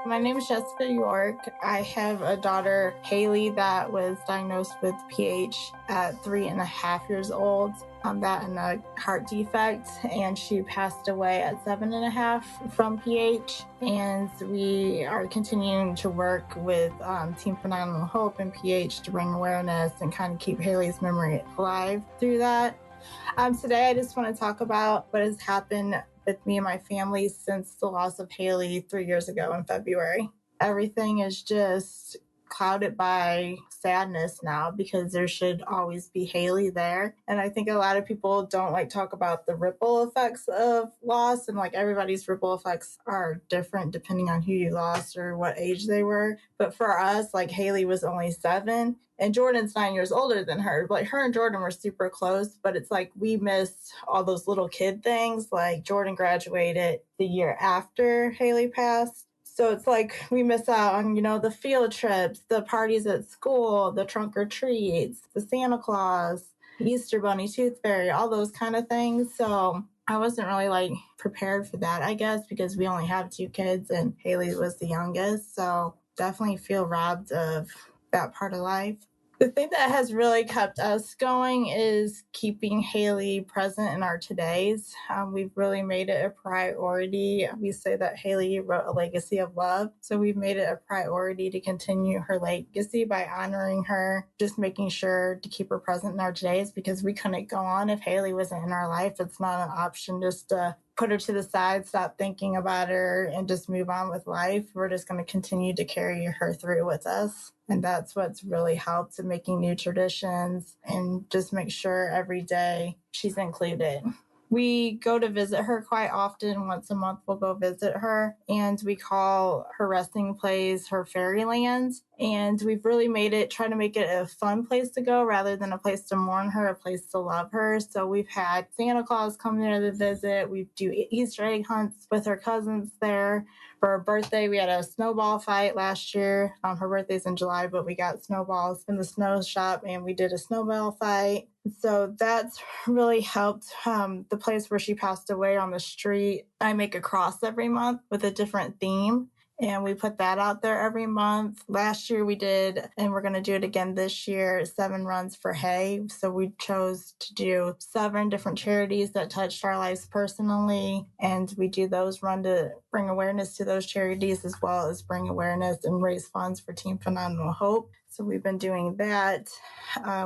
My name is Jessica York. I have a daughter, Haley, that was diagnosed with PH at 3.5 years old. That and a heart defect, and she passed away at 7.5 from PH. And we are continuing to work with Team Phenomenal Hope and PH to bring awareness and kind of keep Haley's memory alive through that. Today, I just want to talk about what has happened with me and my family since the loss of Haley 3 years ago in February. Everything is just clouded by sadness now because there should always be Haley there. And I think a lot of people don't talk about the ripple effects of loss, and everybody's ripple effects are different depending on who you lost or what age they were. But for us, Haley was only 7 and Jordan's 9 years older than her. Her and Jordan were super close, but it's we missed all those little kid things. Jordan graduated the year after Haley passed. So it's we miss out on, the field trips, the parties at school, the trunk or treats, the Santa Claus, Easter Bunny, Tooth Fairy, all those kind of things. So I wasn't really prepared for that, I guess, because we only have 2 kids and Haley was the youngest. So definitely feel robbed of that part of life. The thing that has really kept us going is keeping Haley present in our todays. We've really made it a priority. We say that Haley wrote a legacy of love. So we've made it a priority to continue her legacy by honoring her, just making sure to keep her present in our todays, because we couldn't go on if Haley wasn't in our life. It's not an option just to put her to the side, stop thinking about her, and just move on with life. We're just going to continue to carry her through with us. And that's what's really helped in making new traditions and just make sure every day she's included. We go to visit her quite often. Once a month, we'll go visit her, and we call her resting place her fairyland. And we've really try to make it a fun place to go rather than a place to mourn her, a place to love her. So we've had Santa Claus come there to visit. We do Easter egg hunts with her cousins there. For her birthday, we had a snowball fight last year. Her birthday's in July, but we got snowballs in the snow shop and we did a snowball fight. So that's really helped. The place where she passed away on the street, I make a cross every month with a different theme. And we put that out there every month. Last year we did, and we're going to do it again this year, 7 runs for Hay. So we chose to do 7 different charities that touched our lives personally. And we do those run to bring awareness to those charities, as well as bring awareness and raise funds for Team Phenomenal Hope. So we've been doing that.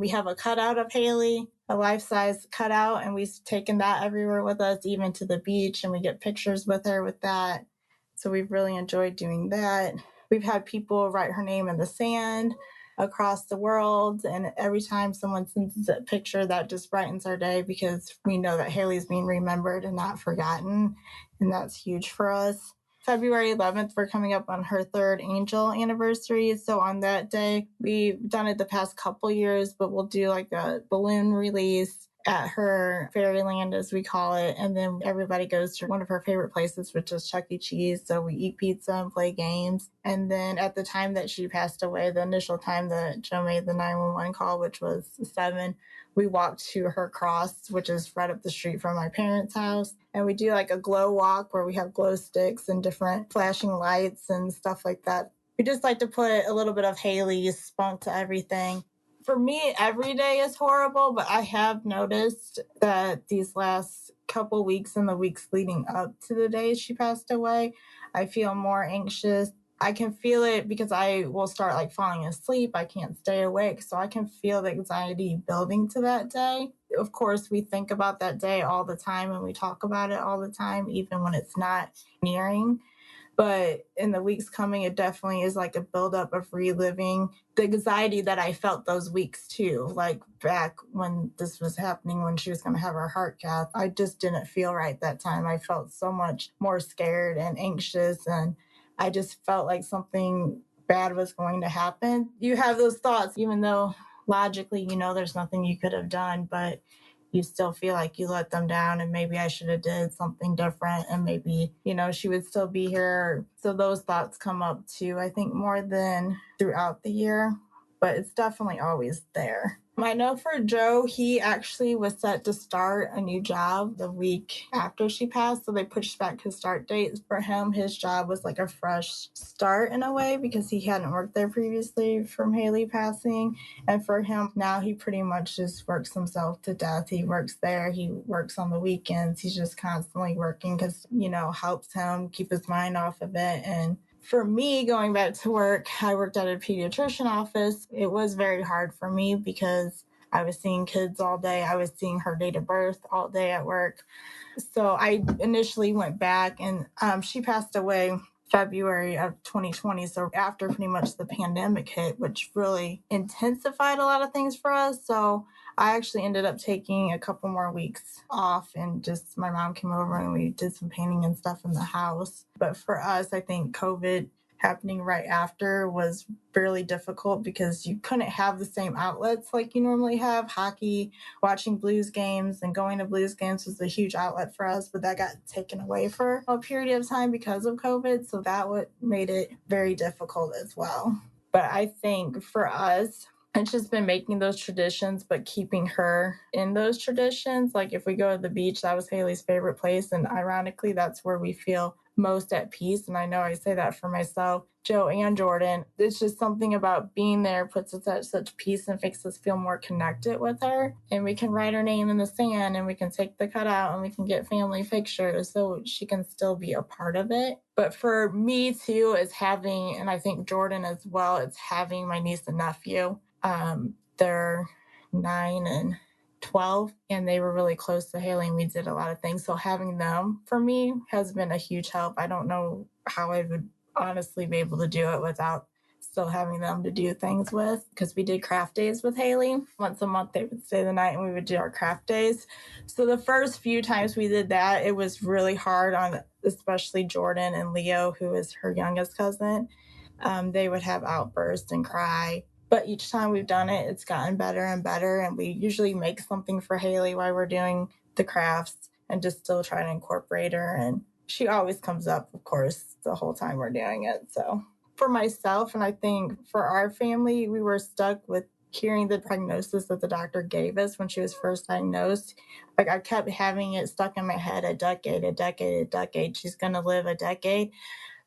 We have a cutout of Haley, a life-size cutout, and we've taken that everywhere with us, even to the beach, and we get pictures with her with that. So we've really enjoyed doing that. We've had people write her name in the sand across the world. And every time someone sends a picture, that just brightens our day because we know that Haley's being remembered and not forgotten. And that's huge for us. February 11th, we're coming up on her 3rd angel anniversary. So on that day, we've done it the past couple years, but we'll do a balloon release at her fairyland, as we call it. And then everybody goes to one of her favorite places, which is Chuck E. Cheese. So we eat pizza and play games. And then at the time that she passed away, the initial time that Joe made the 911 call, which was 7, we walked to her cross, which is right up the street from my parents' house. And we do a glow walk where we have glow sticks and different flashing lights and stuff like that. We just like to put a little bit of Haley's spunk to everything. For me, every day is horrible, but I have noticed that these last couple weeks and the weeks leading up to the day she passed away, I feel more anxious. I can feel it because I will start falling asleep. I can't stay awake. So I can feel the anxiety building to that day. Of course, we think about that day all the time and we talk about it all the time, even when it's not nearing. But in the weeks coming, it definitely is a buildup of reliving the anxiety that I felt those weeks too. Back when this was happening, when she was going to have her heart cath, I just didn't feel right that time. I felt so much more scared and anxious, and I just felt like something bad was going to happen. You have those thoughts, even though logically, there's nothing you could have done, but you still feel like you let them down and maybe I should have did something different and maybe, she would still be here. So those thoughts come up too, I think more than throughout the year, but it's definitely always there. I know for Joe, he actually was set to start a new job the week after she passed. So they pushed back his start date. For him, his job was like a fresh start in a way because he hadn't worked there previously from Haley passing. And for him, now he pretty much just works himself to death. He works there, he works on the weekends. He's just constantly working because, helps him keep his mind off of it. And for me, going back to work, I worked at a pediatrician office. It was very hard for me because I was seeing kids all day. I was seeing her date of birth all day at work. So I initially went back, and she passed away February of 2020. So after pretty much the pandemic hit, which really intensified a lot of things for us. So I actually ended up taking a couple more weeks off, and just my mom came over and we did some painting and stuff in the house. But for us, I think COVID happening right after was really difficult because you couldn't have the same outlets like you normally have. Hockey, watching Blues games and going to Blues games was a huge outlet for us, but that got taken away for a period of time because of COVID. So that made it very difficult as well. But I think for us, it's just been making those traditions, but keeping her in those traditions. Like if we go to the beach, that was Haley's favorite place. And ironically, that's where we feel most at peace. And I know I say that for myself, Joe and Jordan. It's just something about being there puts us at such peace and makes us feel more connected with her. And we can write her name in the sand and we can take the cutout and we can get family pictures so she can still be a part of it. But for me too, is having, and I think Jordan as well, it's having my niece and nephew. They're 9 and 12, and they were really close to Haley, and we did a lot of things. So having them for me has been a huge help. I don't know how I would honestly be able to do it without still having them to do things with, because we did craft days with Haley. Once a month, they would stay the night and we would do our craft days. So the first few times we did that, it was really hard on especially Jordan and Leo, who is her youngest cousin. They would have outbursts and cry. But each time we've done it, it's gotten better and better. And we usually make something for Haley while we're doing the crafts and just still try to incorporate her. And she always comes up, of course, the whole time we're doing it. So for myself, and I think for our family, we were stuck with hearing the prognosis that the doctor gave us when she was first diagnosed. Like I kept having it stuck in my head, a decade. She's going to live a decade.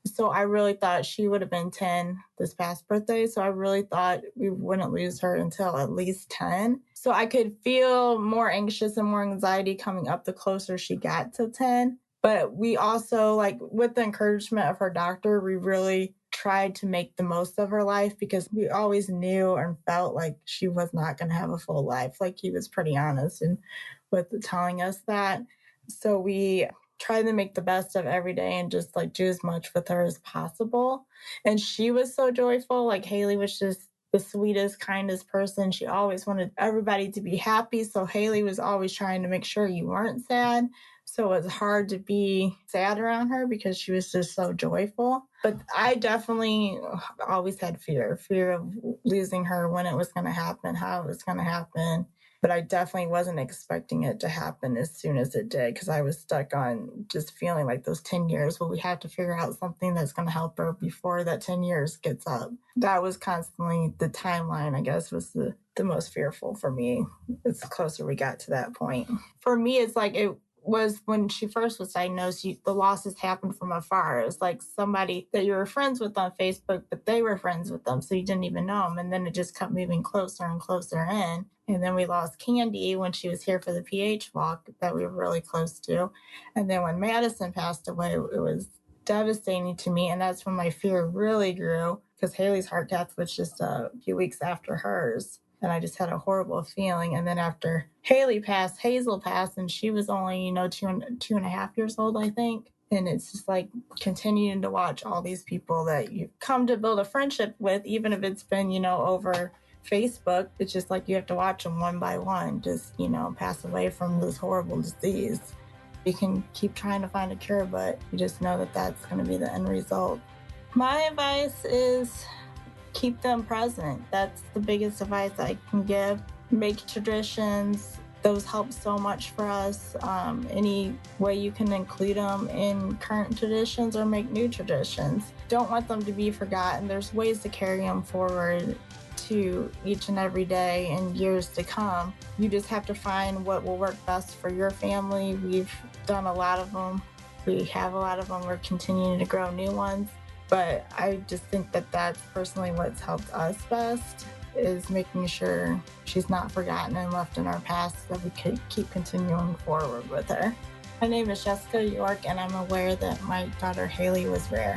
So I really thought she would have been 10 this past birthday. So I really thought we wouldn't lose her until at least 10. So I could feel more anxious and more anxiety coming up the closer she got to 10. But we also, like, with the encouragement of her doctor, we really tried to make the most of her life because we always knew and felt like she was not going to have a full life. Like he was pretty honest and with telling us that. So we try to make the best of every day and just like do as much with her as possible. And she was so joyful. Like Haley was just the sweetest, kindest person. She always wanted everybody to be happy. So Haley was always trying to make sure you weren't sad. So it was hard to be sad around her because she was just so joyful. But I definitely always had fear of losing her, when it was going to happen, how it was going to happen. But I definitely wasn't expecting it to happen as soon as it did, because I was stuck on just feeling like those 10 years, well, we have to figure out something that's going to help her before that 10 years gets up. That was constantly the timeline, I guess, was the most fearful for me. It's the closer we got to that point. For me, it's like it was when she first was diagnosed, the losses happened from afar. It was like somebody that you were friends with on Facebook, but they were friends with them, so you didn't even know them. And then it just kept moving closer and closer in. And then we lost Candy when she was here for the PH walk that we were really close to. And then when Madison passed away, it was devastating to me. And that's when my fear really grew, because Haley's heart death was just a few weeks after hers. And I just had a horrible feeling. And then after Haley passed, Hazel passed, and she was only, 2.5 years old, I think. And it's just like continuing to watch all these people that you come to build a friendship with, even if it's been, over Facebook. It's just like you have to watch them one by one just, pass away from this horrible disease. You can keep trying to find a cure, but you just know that that's going to be the end result. My advice is keep them present. That's the biggest advice I can give. Make traditions those help so much for us. Any way you can include them in current traditions or make new traditions. Don't want them to be forgotten. There's ways to carry them forward to each and every day and years to come. You just have to find what will work best for your family. We've done a lot of them. We have a lot of them. We're continuing to grow new ones. But I just think that that's personally what's helped us best, is making sure she's not forgotten and left in our past, that we could keep continuing forward with her. My name is Jessica York, and I'm aware that my daughter Haley was rare.